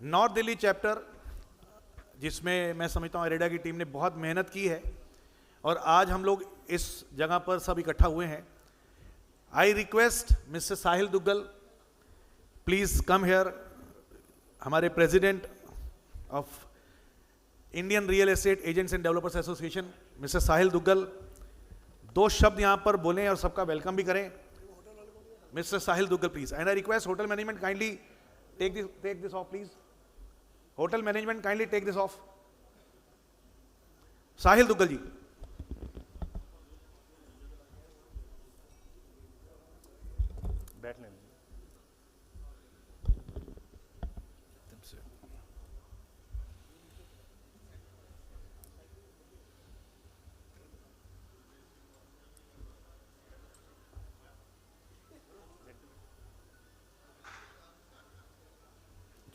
North Delhi chapter, जिसमें मैं समझता हूँ IREDA की टीम ने बहुत मेहनत की है और आज हम लोग इस जगह पर सब इकट्ठा हुए हैं। I request mister Sahil Duggal, please come here. हमारे president of Indian real estate agents and developers association mister Sahil Duggal 2 शब्द यहां पर बोलें और सबका वेलकम भी करें। Mister Sahil Duggal please. And I request hotel management kindly take this off please. Hotel management kindly take this off. Sahil Duggal ji. बैठ लें।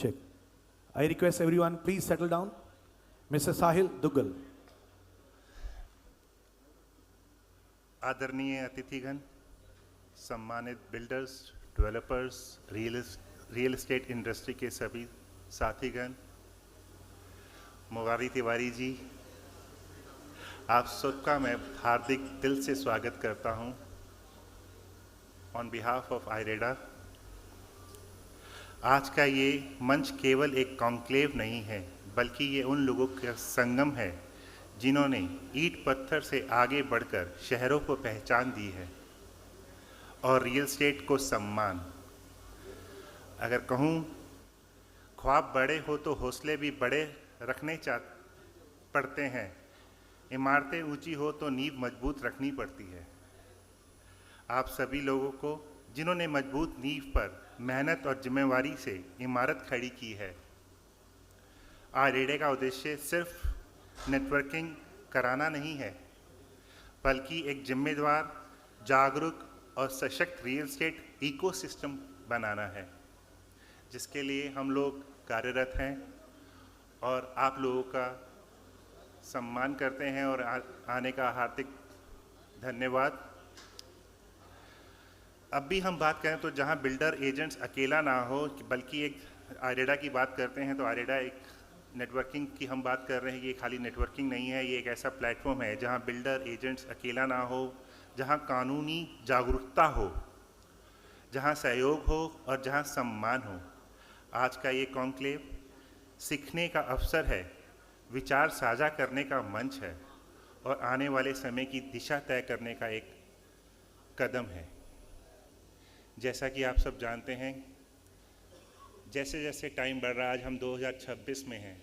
Check. I request everyone, please settle down. Mr. Sahil Duggal. आदरणीय अतिथिगण, सम्मानित builders, developers, real estate industry के सभी साथीगण, मुरारी तिवारी जी, आप सबका मैं हार्दिक दिल से स्वागत करता हूं। ऑन बिहाफ ऑफ IREDA, आज का ये मंच केवल एक कॉन्क्लेव नहीं है, बल्कि ये उन लोगों का संगम है जिन्होंने ईंट पत्थर से आगे बढ़कर शहरों को पहचान दी है और रियल एस्टेट को सम्मान। अगर कहूँ, ख्वाब बड़े हो तो हौसले भी बड़े रखने पड़ते हैं। इमारतें ऊंची हो तो नींव मजबूत रखनी पड़ती है। आप सभी लोगों को जिन्होंने मजबूत नींव पर मेहनत और जिम्मेवारी से इमारत खड़ी की है। IREDA का उद्देश्य सिर्फ नेटवर्किंग कराना नहीं है, बल्कि एक जिम्मेदार, जागरूक और सशक्त रियल एस्टेट इकोसिस्टम बनाना है, जिसके लिए हम लोग कार्यरत हैं और आप लोगों का सम्मान करते हैं और आने का हार्दिक धन्यवाद। अब भी हम बात करें तो जहां बिल्डर एजेंट्स अकेला ना हो, बल्कि एक IREDA की बात करते हैं तो IREDA एक नेटवर्किंग की हम बात कर रहे हैं। ये खाली नेटवर्किंग नहीं है, ये एक ऐसा प्लेटफॉर्म है जहां बिल्डर एजेंट्स अकेला ना हो, जहां कानूनी जागरूकता हो, जहां सहयोग हो और जहां सम्मान हो। आज का ये कॉन्क्लेव सीखने का अवसर है, विचार साझा करने का मंच है और आने वाले समय की दिशा तय करने का एक कदम है। जैसा कि आप सब जानते हैं, जैसे जैसे टाइम बढ़ रहा है, आज हम 2026 में हैं,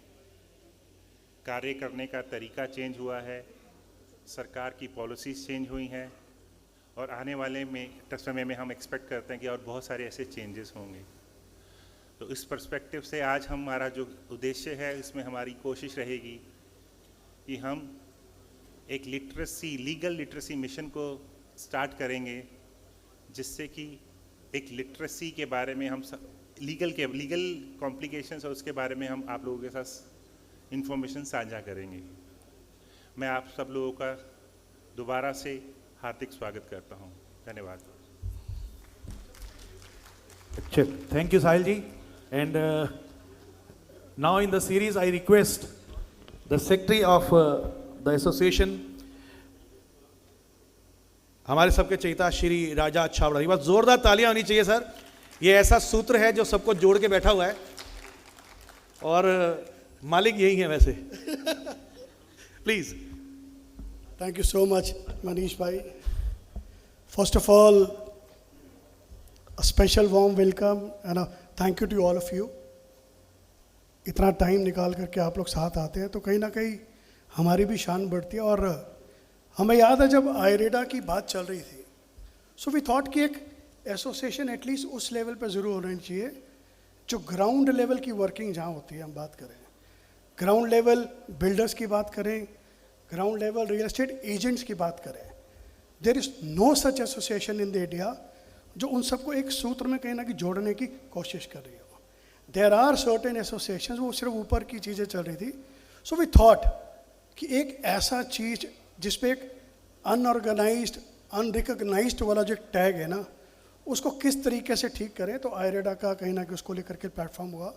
कार्य करने का तरीका चेंज हुआ है, सरकार की पॉलिसीज़ चेंज हुई हैं और आने वाले समय में हम एक्सपेक्ट करते हैं कि और बहुत सारे ऐसे चेंजेस होंगे। तो इस पर्सपेक्टिव से आज हमारा जो उद्देश्य है, इसमें हमारी कोशिश रहेगी कि हम एक लीगल लिटरेसी मिशन को स्टार्ट करेंगे, जिससे कि एक लिटरेसी के बारे में हम लीगल कॉम्प्लिकेशंस और उसके बारे में हम आप लोगों के साथ इंफॉर्मेशन साझा करेंगे। मैं आप सब लोगों का दोबारा से हार्दिक स्वागत करता हूं। धन्यवाद। Thank you, Sahil ji. And now in the series, I request the secretary of the association, हमारे सबके चेता श्री राजा छाबड़ा। ये बात जोरदार तालियां होनी चाहिए सर। ये ऐसा सूत्र है जो सबको जोड़ के बैठा हुआ है और मालिक यही है वैसे। Please. Thank you so much, Manish bhai. First of all, a special warm welcome and a thank you to all of you. इतना टाइम निकाल करके आप लोग साथ आते हैं तो कहीं ना कहीं हमारी भी शान बढ़ती है। और हमें याद है जब IREDA की बात चल रही थी, सो वी थॉट कि एक एसोसिएशन एटलीस्ट उस लेवल पे ज़रूर होना चाहिए जो ग्राउंड लेवल की वर्किंग जहाँ होती है। हम बात करें ग्राउंड लेवल बिल्डर्स की बात करें, ground level real estate agents की बात करें, there is no such association in the India जो उन सबको एक सूत्र में कहीं ना कहीं जोड़ने की कोशिश कर रही हो। देयर आर सर्टेन एसोसिएशंस, वो सिर्फ ऊपर की चीज़ें चल रही थी। सो वी थॉट कि एक ऐसा चीज़ जिसपे एक अनऑर्गेनाइज्ड अनरिकग्नाइज्ड वाला जो टैग है ना, उसको किस तरीके से ठीक करें, तो IREDA का कहीं ना कहीं उसको लेकर के प्लेटफॉर्म हुआ।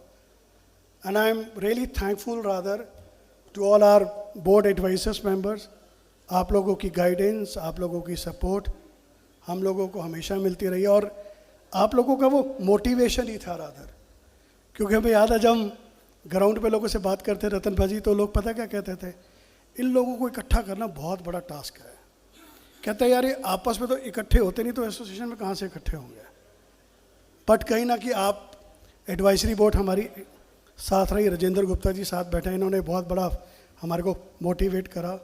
And I'm really thankful rather to all our board advisors members. आप लोगों की गाइडेंस, आप लोगों की सपोर्ट हम लोगों को हमेशा मिलती रही है, और आप लोगों का वो मोटिवेशन ही था रादर, क्योंकि हमें याद है जब हम ग्राउंड पे लोगों से बात करते रतन भाजी, तो लोग पता क्या कहते थे, इन लोगों को इकट्ठा करना बहुत बड़ा टास्क है। कहते हैं यार ये आपस में तो इकट्ठे होते नहीं, तो एसोसिएशन में कहाँ से इकट्ठे होंगे। बट कहीं ना कि आप एडवाइजरी बोर्ड हमारी साथ रही, राजेंद्र गुप्ता जी साथ बैठे, इन्होंने बहुत बड़ा हमारे को मोटिवेट करा।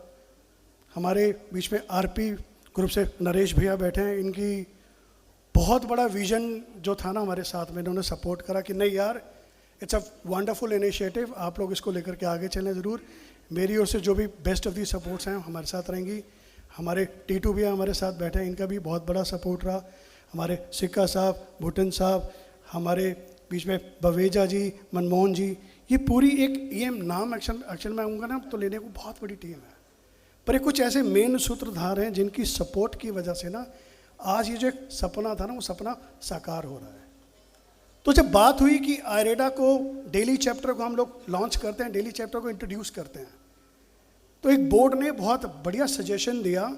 हमारे बीच में आरपी ग्रुप से नरेश भैया बैठे हैं, इनकी बहुत बड़ा विजन जो था ना हमारे साथ में, इन्होंने सपोर्ट करा कि नहीं यार इट्स अ वंडरफुल इनिशिएटिव, आप लोग इसको लेकर के आगे चलें ज़रूर। मेरी ओर से जो भी बेस्ट ऑफ दी सपोर्ट्स हैं हमारे साथ रहेंगी। हमारे टीटू भैया हमारे साथ बैठे हैं, इनका भी बहुत बड़ा सपोर्ट रहा। हमारे सिक्का साहब, भुटन साहब, हमारे बीच में बवेजा जी, मनमोहन जी, ये पूरी एक ये नाम एक्शन में आऊँगा ना तो लेने को बहुत बड़ी टीम है, पर ये कुछ ऐसे मेन सूत्रधार हैं जिनकी सपोर्ट की वजह से ना आज ये जो एक सपना था ना वो सपना साकार हो रहा है। तो जब बात हुई कि आयरेडा को डेली चैप्टर को हम लोग लॉन्च करते हैं, डेली चैप्टर को इंट्रोड्यूस करते हैं, तो एक बोर्ड ने बहुत बढ़िया सजेशन दिया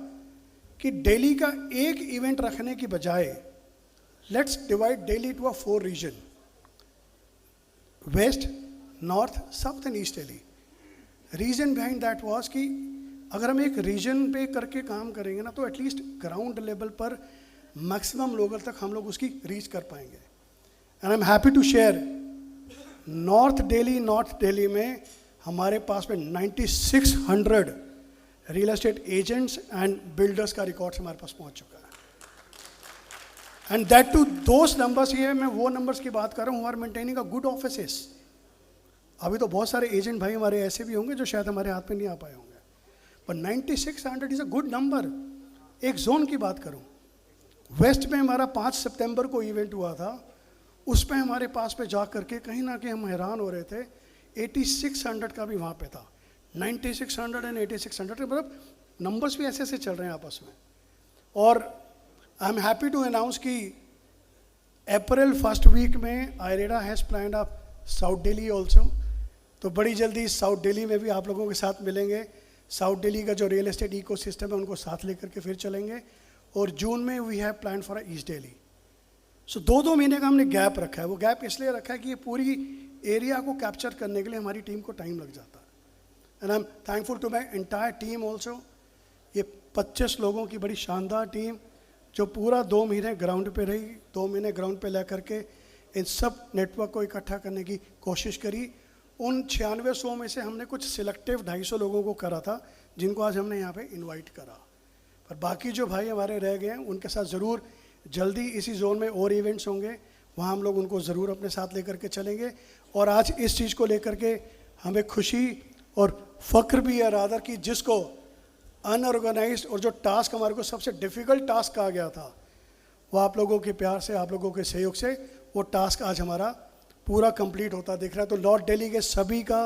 कि डेली का एक इवेंट रखने की बजाय let's divide Delhi to a 4 region, west, north, south and east Delhi. Reason behind that was कि अगर हम एक रीजन पे करके काम करेंगे ना तो एटलीस्ट ग्राउंड लेवल पर मैक्सिमम लोगों तक हम लोग उसकी रीच कर पाएंगे। And I am happy to share north Delhi में हमारे पास में 9600 real estate agents and builders का रिकॉर्ड हमारे पास पहुंच चुका है। And that too those numbers, ये मैं वो नंबर्स की बात कर रहा हूँ, are maintaining a good offices. अभी तो बहुत सारे एजेंट भाई हमारे ऐसे भी होंगे जो शायद हमारे हाथ में नहीं आ पाए होंगे, पर 9600 इज़ अ गुड नंबर। एक जोन की बात करूं, वेस्ट में हमारा 5 सितंबर को इवेंट हुआ था, उस पर हमारे पास पे जा करके कहीं ना कहीं हम हैरान हो रहे थे, 8600 का भी वहाँ पे था। 9600 एंड 8600, मतलब नंबर्स भी ऐसे ऐसे चल रहे हैं आपस में। और I am happy to announce कि अप्रैल फर्स्ट वीक में IREDA has planned a south Delhi also, तो बड़ी जल्दी साउथ दिल्ली में भी आप लोगों के साथ मिलेंगे। साउथ दिल्ली का जो रियल एस्टेट इकोसिस्टम है उनको साथ लेकर के फिर चलेंगे। और जून में we have plan for east Delhi. So 2-2 महीने का हमने गैप रखा है। वो गैप इसलिए रखा है कि ये पूरी एरिया को कैप्चर करने के लिए हमारी टीम को टाइम लग जाता है। And I am thankful to my entire team also. ये 25 लोगों की बड़ी शानदार टीम जो पूरा 2 महीने ग्राउंड पे रही, 2 महीने ग्राउंड पे ला करके इन सब नेटवर्क को इकट्ठा करने की कोशिश करी। उन 9600 में से हमने कुछ सिलेक्टिव 250 लोगों को करा था जिनको आज हमने यहाँ पे इनवाइट करा, पर बाकी जो भाई हमारे रह गए हैं उनके साथ ज़रूर जल्दी इसी जोन में और इवेंट्स होंगे, वहाँ हम लोग उनको ज़रूर अपने साथ लेकर के चलेंगे। और आज इस चीज़ को लेकर के हमें खुशी और फ़ख्र भी है रादर कि जिसको अनऑर्गेनाइज्ड और जो टास्क हमारे को सबसे डिफ़िकल्ट टास्क कहा गया था, वो आप लोगों के प्यार से, आप लोगों के सहयोग से वो टास्क आज हमारा पूरा कंप्लीट होता दिख रहा है। तो नॉर्थ दिल्ली के सभी का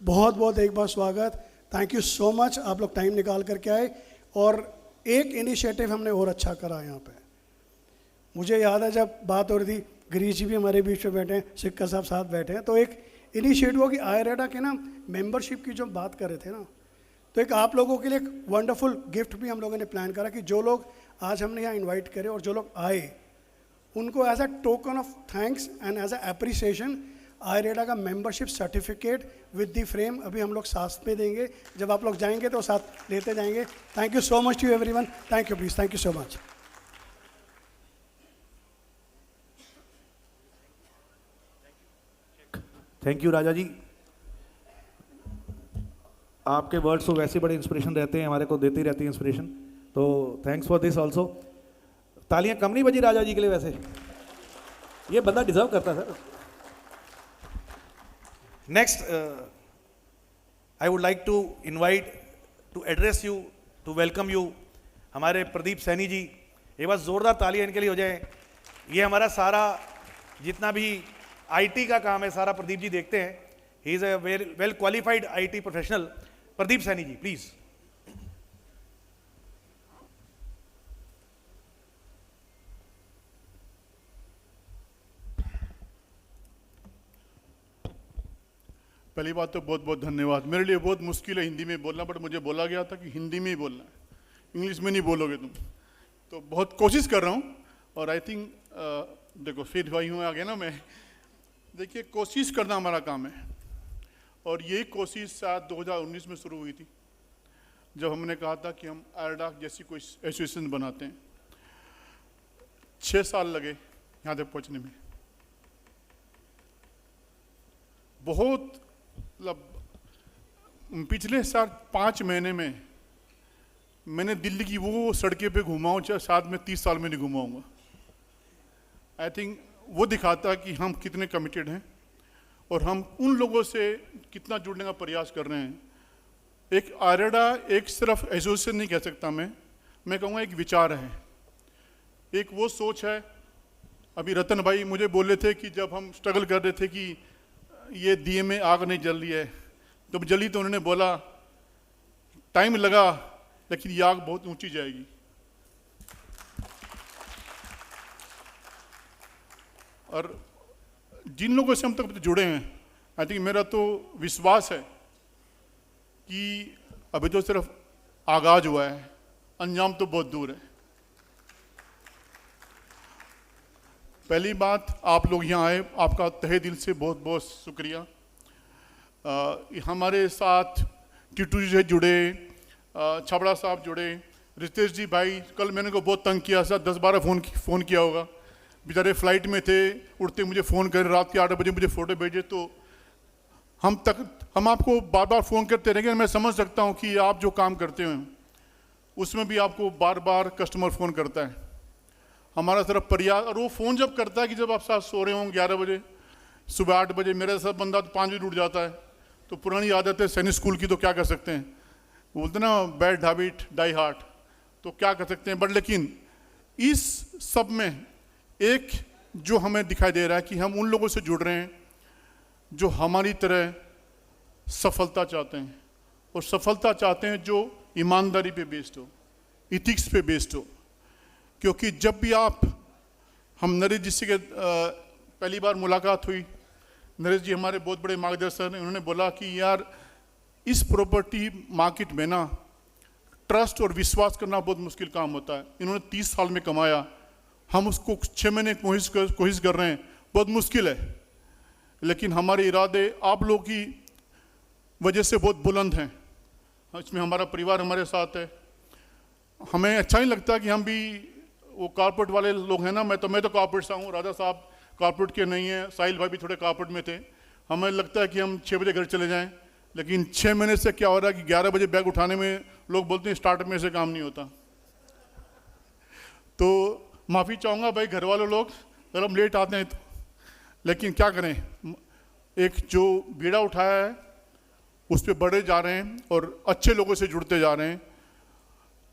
बहुत बहुत एक बार स्वागत। थैंक यू सो मच, आप लोग टाइम निकाल करके आए। और एक इनिशिएटिव हमने और अच्छा करा यहाँ पे, मुझे याद है जब बात हो रही थी, गिरीश जी भी हमारे बीच में बैठे हैं, सिक्का साहब साथ बैठे हैं, तो एक इनिशिएटिव कि आयरेडा के ना मेंबरशिप की जो बात कर रहे थे ना, तो एक आप लोगों के लिए एक वंडरफुल गिफ्ट भी हम लोगों ने प्लान करा कि जो लोग आज हमने यहाँ इन्वाइट करे और जो लोग आए उनको as a token of thanks and as a appreciation IREDA का membership certificate with the frame अभी हम लोग साथ में देंगे। जब आप लोग जाएंगे तो साथ लेते जाएंगे। Thank you so much to everyone. Thank you please, thank you so much. Thank you Raja ji, आपके वर्ड्स तो वैसे बड़े इंस्पिरेशन रहते हैं, हमारे को देती रहती है इंस्पिरेशन, तो थैंक्स फॉर दिस ऑल्सो। तालियां कम नहीं बजी राजा जी के लिए, वैसे ये बंदा डिजर्व करता है sir. Next I would like to invite to address you, to welcome you हमारे प्रदीप सैनी जी। एक बार जोरदार तालियां इनके लिए हो जाए। ये हमारा सारा जितना भी आईटी का काम है सारा प्रदीप जी देखते हैं। He is a well qualified IT professional. Pradeep Saini ji please. पहली बात तो बहुत बहुत धन्यवाद। मेरे लिए बहुत मुश्किल है हिंदी में बोलना, बट मुझे बोला गया था कि हिंदी में ही बोलना है, इंग्लिश में नहीं बोलोगे तुम। तो बहुत कोशिश कर रहा हूँ और आई थिंक देखो फिर वही हूँ आगे ना मैं। देखिए, कोशिश करना हमारा काम है और ये कोशिश शायद 2019 में शुरू हुई थी, जब हमने कहा था कि हम आयरडा जैसी कोई एसोसिएशन बनाते हैं। 6 साल लगे यहाँ तक पहुँचने में। बहुत मतलब पिछले साल 5 महीने में मैंने दिल्ली की वो सड़कें पे घुमा हूँ, शायद मैं 30 साल में नहीं घुमाऊँगा। आई थिंक वो दिखाता है कि हम कितने कमिटेड हैं और हम उन लोगों से कितना जुड़ने का प्रयास कर रहे हैं। एक आयरडा एक सिर्फ एसोसिएशन नहीं कह सकता मैं कहूँगा एक विचार है, एक वो सोच है। अभी रतन भाई मुझे बोले थे कि जब हम स्ट्रगल कर रहे थे कि ये दिए में आग नहीं जल रही है, जब जली तो उन्होंने बोला टाइम लगा लेकिन ये आग बहुत ऊंची जाएगी। और जिन लोगों से हम तक जुड़े हैं, आई थिंक मेरा तो विश्वास है कि अभी तो सिर्फ आगाज हुआ है, अंजाम तो बहुत दूर है। पहली बात, आप लोग यहाँ आए, आपका तहे दिल से बहुत बहुत शुक्रिया। हमारे साथ टिटू जी से जुड़े, छबड़ा साहब जुड़े, रितेश जी भाई, कल मैंने को बहुत तंग किया, शायद 10-12 फ़ोन किया होगा। बेचारे फ्लाइट में थे, उठते मुझे फ़ोन कर, रात के 8 बजे मुझे फ़ोटो भेजे। तो हम आपको बार बार फ़ोन करते रहेंगे। मैं समझ सकता हूँ कि आप जो काम करते हैं उसमें भी आपको बार बार कस्टमर फ़ोन करता है। हमारा तरफ प्रयास, और वो फ़ोन जब करता है कि जब आप साथ सो रहे हों 11 बजे, सुबह 8 बजे, मेरे साथ बंदा तो 5 बजे उठ जाता है। तो पुरानी आदत है सैनिक स्कूल की, तो क्या कर सकते हैं, बोलते ना बैड हैबिट डाई हार्ट, तो क्या कर सकते हैं। बट लेकिन इस सब में एक जो हमें दिखाई दे रहा है कि हम उन लोगों से जुड़ रहे हैं जो हमारी तरह सफलता चाहते हैं, और सफलता चाहते हैं जो ईमानदारी पे बेस्ड हो, इथिक्स पे बेस्ड हो। क्योंकि जब भी हम नरेश जी से पहली बार मुलाकात हुई, नरेश जी हमारे बहुत बड़े मार्गदर्शक हैं, उन्होंने बोला कि यार इस प्रॉपर्टी मार्केट में ना ट्रस्ट और विश्वास करना बहुत मुश्किल काम होता है। इन्होंने 30 साल में कमाया, हम उसको 6 महीने कोशिश कर रहे हैं, बहुत मुश्किल है। लेकिन हमारे इरादे आप लोगों की वजह से बहुत बुलंद हैं। इसमें हमारा परिवार हमारे साथ है। हमें अच्छा नहीं लगता कि हम भी वो कॉर्पोरेट वाले लोग हैं ना। मैं तो कॉर्पोरेट से हूँ, राजा साहब कॉर्पोरेट के नहीं हैं, साहिल भाई भी थोड़े कॉर्पोरेट में थे। हमें लगता है कि हम 6 बजे घर चले जाएं, लेकिन 6 महीने से क्या हो रहा है कि 11 बजे बैग उठाने में लोग बोलते हैं स्टार्टअप में से काम नहीं होता। तो माफ़ी चाहूँगा भाई घर वालों लोग, अगर हम लेट आते हैं तो, लेकिन क्या करें, एक जो बीड़ा उठाया है उस पर बढ़े जा रहे हैं और अच्छे लोगों से जुड़ते जा रहे हैं।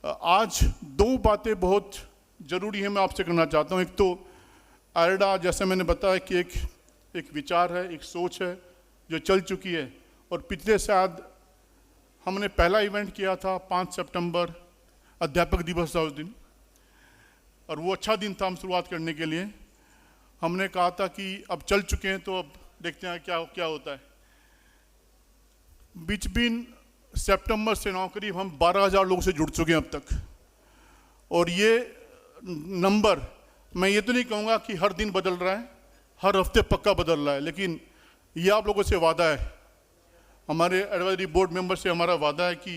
आज 2 बातें बहुत ज़रूरी है मैं आपसे करना चाहता हूँ। एक तो आयरडा, जैसे मैंने बताया कि एक विचार है, एक सोच है जो चल चुकी है। और पिछले शायद हमने पहला इवेंट किया था 5 सितंबर, अध्यापक दिवस था उस दिन, और वो अच्छा दिन था हम शुरुआत करने के लिए। हमने कहा था कि अब चल चुके हैं तो अब देखते हैं क्या होता है। बीच सितंबर से करीब हम 12,000 लोगों से जुड़ चुके हैं अब तक। और ये नंबर, मैं ये तो नहीं कहूँगा कि हर दिन बदल रहा है, हर हफ्ते पक्का बदल रहा है, लेकिन ये आप लोगों से वादा है, हमारे एडवाइजरी बोर्ड मेंबर से हमारा वादा है कि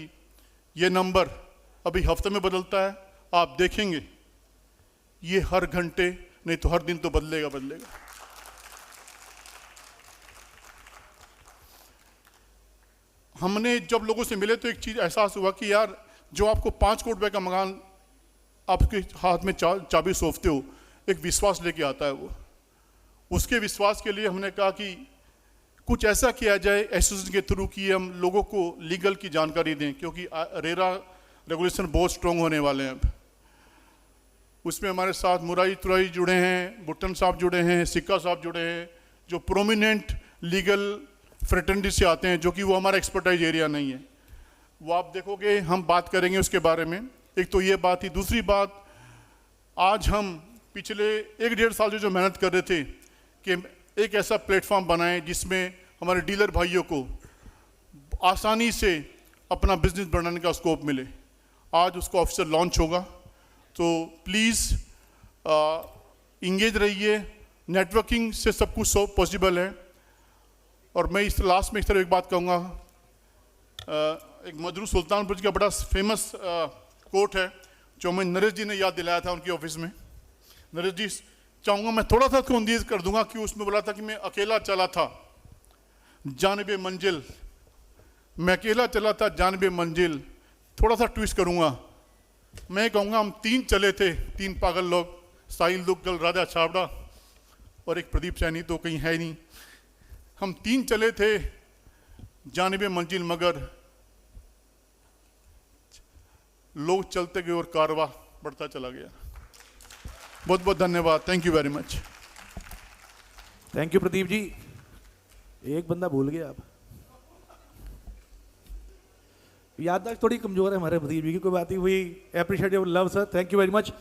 ये नंबर अभी हफ्ते में बदलता है, आप देखेंगे ये हर घंटे नहीं तो हर दिन तो बदलेगा। हमने जब लोगों से मिले तो एक चीज़ एहसास हुआ कि यार जो आपको 5 करोड़ रुपए का मकान आपके हाथ में चाबी सौंपते हो, एक विश्वास लेके आता है वो। उसके विश्वास के लिए हमने कहा कि कुछ ऐसा किया जाए एसोसिएशन के थ्रू कि हम लोगों को लीगल की जानकारी दें, क्योंकि रेरा रेगुलेशन बहुत स्ट्रॉन्ग होने वाले हैं अब। उसमें हमारे साथ मुरारी तुराई जुड़े हैं, बुट्टन साहब जुड़े हैं, सिक्का साहब जुड़े हैं, जो प्रोमिनेंट लीगल फ्रेटर्निटी से आते हैं, जो कि वो हमारा एक्सपर्टाइज एरिया नहीं है। वो आप देखोगे, हम बात करेंगे उसके बारे में। एक तो ये बात ही। दूसरी बात, आज हम पिछले 1-1.5 साल से जो मेहनत कर रहे थे कि एक ऐसा प्लेटफॉर्म बनाएं जिसमें हमारे डीलर भाइयों को आसानी से अपना बिजनेस बढ़ाने का स्कोप मिले। आज उसका ऑफिसर लॉन्च होगा, तो प्लीज़ इंगेज रहिए। नेटवर्किंग से सब कुछ पॉसिबल है। और मैं इस लास्ट में इस तरह एक बात कहूँगा, एक मजरू सुल्तानपुर जी का बड़ा फेमस कोट है जो मैं नरेश जी ने याद दिलाया था उनकी ऑफिस में। नरेश जी चाहूँगा मैं थोड़ा सा उसको अंदाज कर दूंगा कि उसमें बोला था कि मैं अकेला चला था जानिबे मंजिल, मैं अकेला चला था जानिबे मंजिल। थोड़ा सा ट्विस्ट करूँगा, मैं कहूँगा हम 3 चले थे, 3 पागल लोग, साहिल दुग्गल, राजा छाबड़ा और एक प्रदीप सैनी तो कहीं है नहीं। हम 3 चले थे जानिबे मंजिल, मगर लोग चलते गए और कारवा बढ़ता चला गया। बहुत बहुत धन्यवाद। Thank you very much. Thank you Pradeep ji. एक बंदा भूल गया आप, याददाश्त थोड़ी कमजोर है हमारे प्रदीप जी की। कोई बात नहीं, we appreciate your love sir, thank you very much.